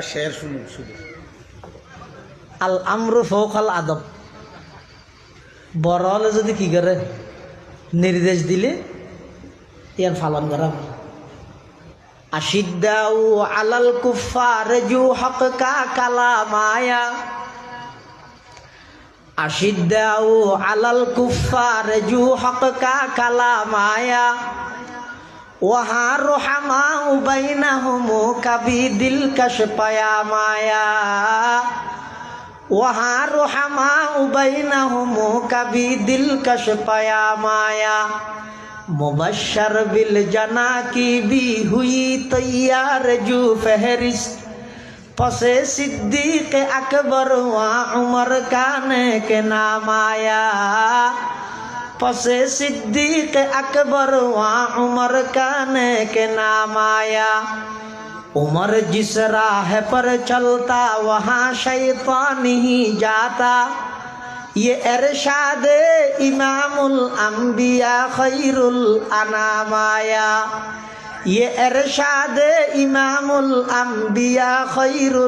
শের শুনুন শুধু। আল আমরু ফৌকাল আদব, বড় হলে যদি কি করে নির্দেশ দিলে ইয়ার পালন করা। আশিদ্দাউ আলাল কুফার জু হক কা কালামায়া, আশিদ্দাউ আলাল কুফার জু হক কা কালামায়া, ওয়াহা রুহামাউ বাইনাহুম কাবি দিলকশ পায়ামায়া, ওয়াহা রুহামাউ বাইনাহুম কাবি দিলকশ পায়ামায়া, मुबश्शर बिल जना की भी हुई तैयार जू फहरिस्त, पसे सिद्दीक अकबर वहाँ उमर काने के नाम आया, पसे सिद्दीक अकबर वहाँ उमर काने के नाम आया, उमर जिस राह पर चलता वहाँ शैतान ही जाता, ये इरशाद इमामुल अंबिया खैरुल अनाम आया, ये इरशाद इमामुल अंबिया खैरुल